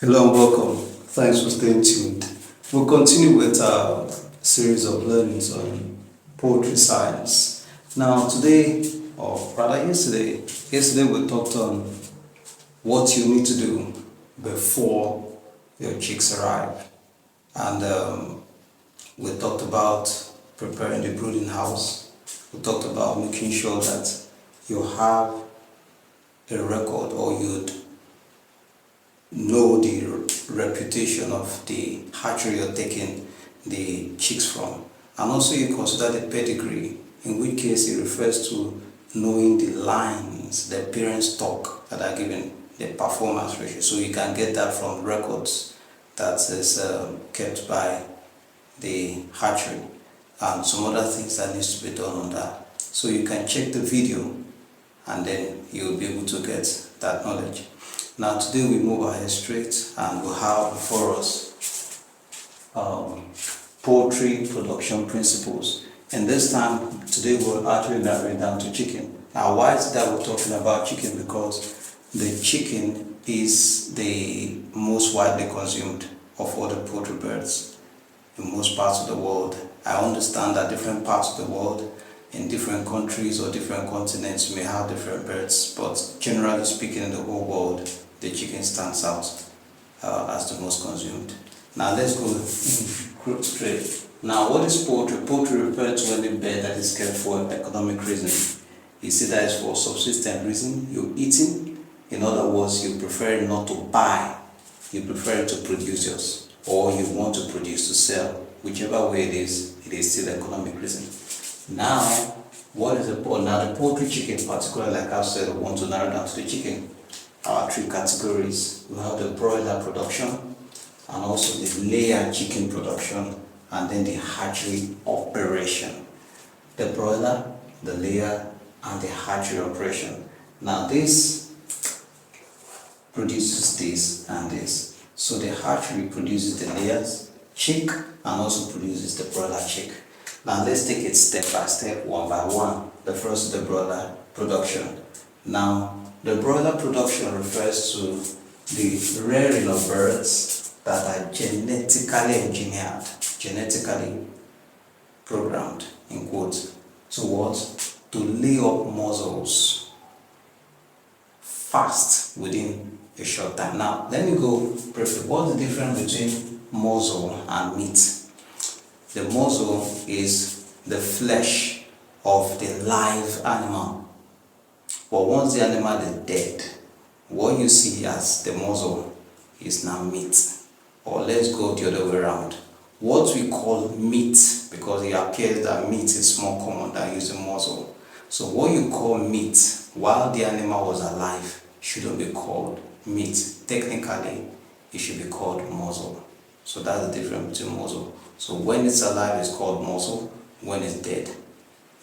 Hello and welcome. Thanks for staying tuned. We'll continue with our series of learnings on poultry science. Now today, or rather yesterday we talked on what you need to do before your chicks arrive. And we talked about preparing the brooding house. We talked about making sure that you have a record, or you'd know the reputation of the hatchery you're taking the chicks from. And also you consider the pedigree, in which case it refers to knowing the lines the parent stock that are given, the performance ratio. So you can get that from records that is kept by the hatchery, and some other things that needs to be done on that. So you can check the video and then you'll be able to get that knowledge. Now today we move ahead straight, and we'll have before us poultry production principles. And this time, today we'll actually narrow it down to chicken. Now why is it that we're talking about chicken? Because the chicken is the most widely consumed of all the poultry birds in most parts of the world. I understand that different parts of the world, in different countries or different continents, may have different birds, but generally speaking, in the whole world, the chicken stands out as the most consumed. Now let's go straight. Now what is poultry? Poultry refers to any bird that is kept for economic reason. You see, that is for subsistence reason. You're eating. In other words, you prefer not to buy. You prefer to produce yours, or you want to produce to sell. Whichever way it is still economic reason. Now, what is the poultry chicken, particularly, like I said, we want to narrow down to the chicken. Our three categories. We have the broiler production, and also the layer chicken production, and then the hatchery operation. The broiler, the layer, and the hatchery operation. Now this produces this and this. So the hatchery produces the layers chick and also produces the broiler chick. Now let's take it step by step, one by one. The first is the broiler production. Now the broiler production refers to the rearing of birds that are genetically engineered, genetically programmed, in quotes, to what? To lay up muzzles fast within a short time. Now let me go briefly. What's the difference between muzzle and meat? The muzzle is the flesh of the live animal. But once the animal is dead, what you see as the muzzle is now meat. Or let's go the other way around. What we call meat, because it appears that meat is more common than using muzzle. So what you call meat while the animal was alive shouldn't be called meat. Technically, it should be called muzzle. So that's the difference between muzzle. So when it's alive, it's called muzzle. When it's dead,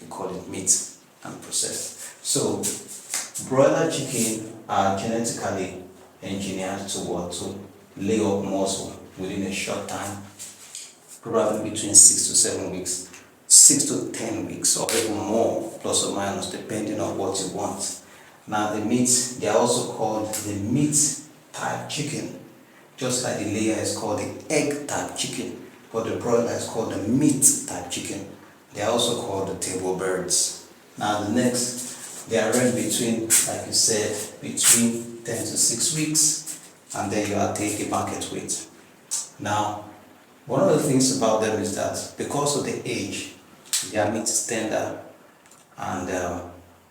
you call it meat and processed. So broiler chicken are genetically engineered to what? To lay up muzzle within a short time, probably between 6 to 7 weeks, 6 to 10 weeks, or even more, plus or minus, depending on what you want. Now the meat, they are also called the meat type chicken, just like the layer is called the egg type chicken, but the broiler is called the meat type chicken. They are also called the table birds. Now the next, they are reared between, like you said, between 10 to 6 weeks, and then you are taking market weight. Now, one of the things about them is that because of the age, their meat is tender, and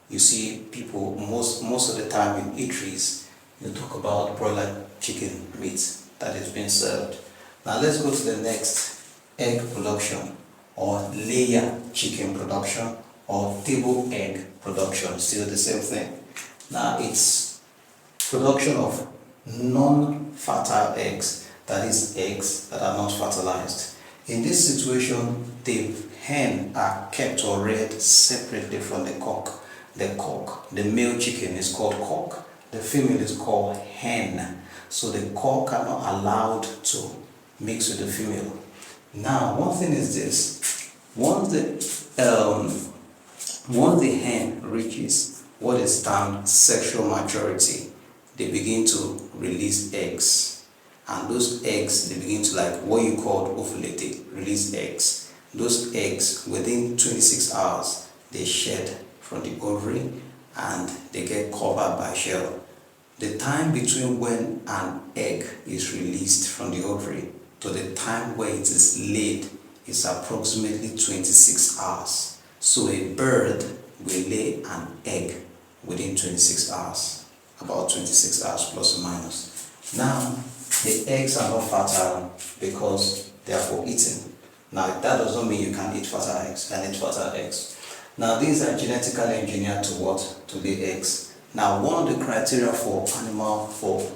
you see people most of the time in eateries, you talk about broiler chicken meat that is being served. Now let's go to the next, egg production, or layer chicken production, or table egg production, still the same thing. Now it's production of non-fertile eggs, that is eggs that are not fertilized. In this situation, the hen are kept or reared separately from the cock. The cock, the male chicken, is called cock. The female is called hen. So the cock are not allowed to mix with the female. Now, one thing is this: once the hen reaches what is termed sexual maturity, they begin to release eggs. and those eggs, they begin to, like what you call ovulate, they release eggs. Those eggs, within 26 hours, they shed from the ovary and they get covered by shell. The time between when an egg is released from the ovary to the time where it is laid is approximately 26 hours. So a bird will lay an egg within 26 hours, about 26 hours plus or minus. Now, the eggs are not fertile because they are for eating. Now, that does not mean you can eat fertile eggs. You can eat fertile eggs. Now, these are genetically engineered to what? To lay eggs. Now, one of the criteria for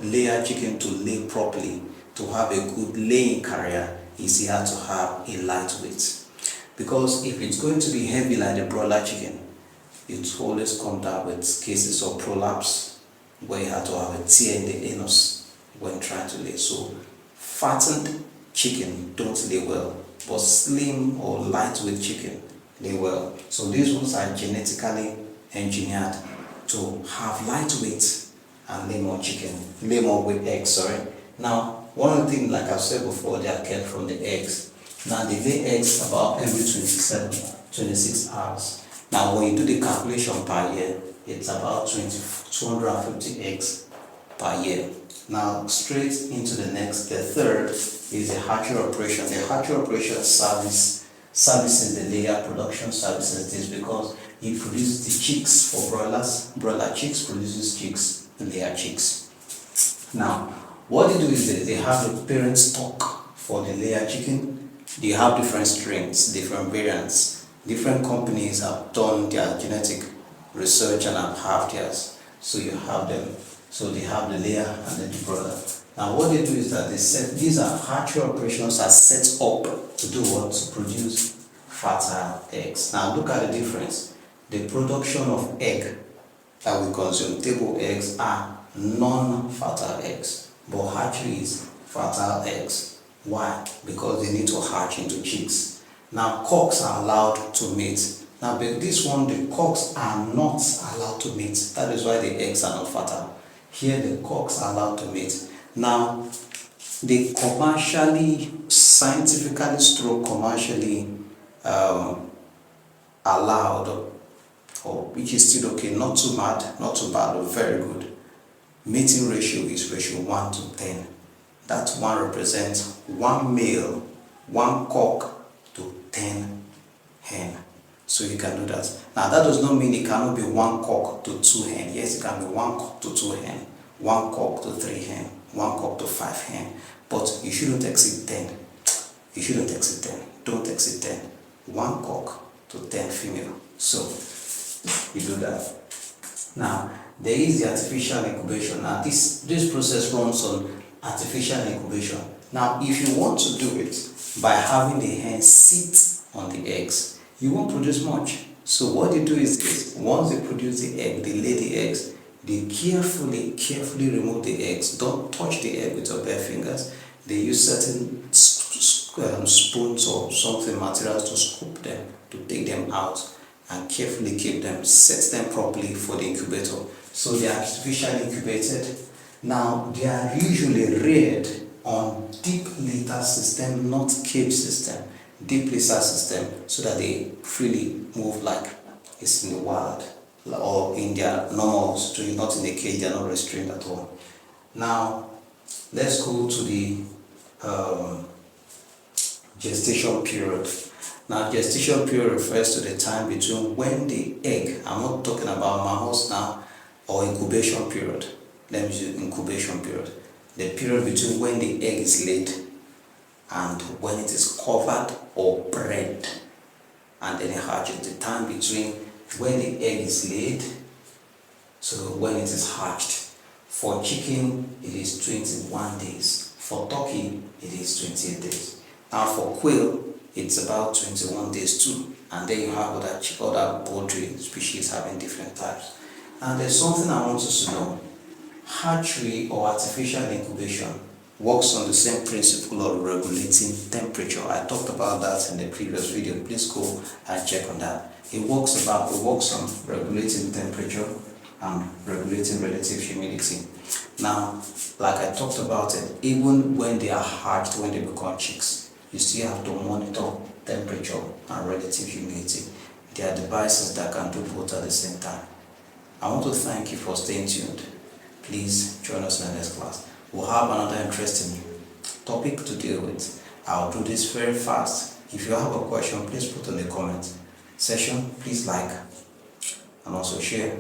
layer chicken to lay properly, to have a good laying career, is he had to have a light weight. Because if it's going to be heavy like the broiler chicken, it always comes down with cases of prolapse, where you have to have a tear in the anus when trying to lay. So fattened chicken don't lay well, but slim or lightweight chicken lay well. So these ones are genetically engineered to have lightweight and lay more with eggs. Now, one of the things, like I said before, they are kept from the eggs. Now they lay eggs about every 26 hours. Now when you do the calculation per year, it's about 250 eggs per year. Now straight into the third is the hatchery operation. The hatchery operation services the layer production services this because it produces the chicks for broilers. Broiler chicks produces chicks, layer chicks. Now what they do is they have a parent stock for the layer chicken. They have different strains, different variants. Different companies have done their genetic research and have theirs. So you have them. So they have the layer and the broiler. Now what they do is that these are hatchery operations are set up to do what? To produce fertile eggs. Now look at the difference. The production of egg that we consume, table eggs, are non-fertile eggs. But hatchery is fertile eggs. Why? Because they need to hatch into chicks. Now cocks are allowed to mate. Now but this one, the cocks are not allowed to mate. That is why the eggs are not fertile. Here the cocks are allowed to mate. Now the commercially allowed, or which is still okay, not too bad, but very good. Mating ratio is ratio 1 to 10. That 1 represents 1 male, 1 cock to 10 hen. So you can do that. Now that does not mean it cannot be 1 cock to 2 hen. Yes, it can be 1 cock to 2 hen, 1 cock to 3 hen, 1 cock to 5 hen. But you shouldn't exceed 10. You shouldn't exceed 10. Don't exceed 10. 1 cock to 10 female. So you do that. Now there is the artificial incubation. Now this process runs on artificial incubation. Now if you want to do it by having the hen sit on the eggs, you won't produce much. So what they do is this: once they produce the egg, they lay the eggs, they carefully remove the eggs. Don't touch the egg with your bare fingers. They use certain spoons or something materials to scoop them, to take them out, and carefully keep them, set them properly for the incubator. So they are artificially incubated. Now they are usually reared on deep litter system, not cage system. Deep litter system, so that they freely move like it's in the wild or in their normal stream, not in the cage. They are not restrained at all. Now let's go to the gestation period. Now gestation period refers to the time between when the egg, I'm not talking about mammals now, or incubation period. Let me use incubation period. The period between when the egg is laid and when it is covered or bred and then it hatches. The time between when the egg is laid to when it is hatched. For chicken, it is 21 days. For turkey, it is 28 days. Now for quail, it's about 21 days too. And then you have other poultry species having different types. And there's something I want us to know. Hatchery or artificial incubation works on the same principle of regulating temperature. I talked about that in the previous video. Please go and check on that. It works on regulating temperature and regulating relative humidity. Now, like I talked about it, even when they are hatched, when they become chicks, you still have to monitor temperature and relative humidity. There are devices that can do both at the same time. I want to thank you for staying tuned. Please join us in the next class. We'll have another interesting topic to deal with. I'll do this very fast. If you have a question, please put in the comment section. Please like and also share,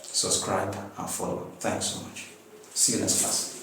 subscribe and follow. Thanks so much. See you next class.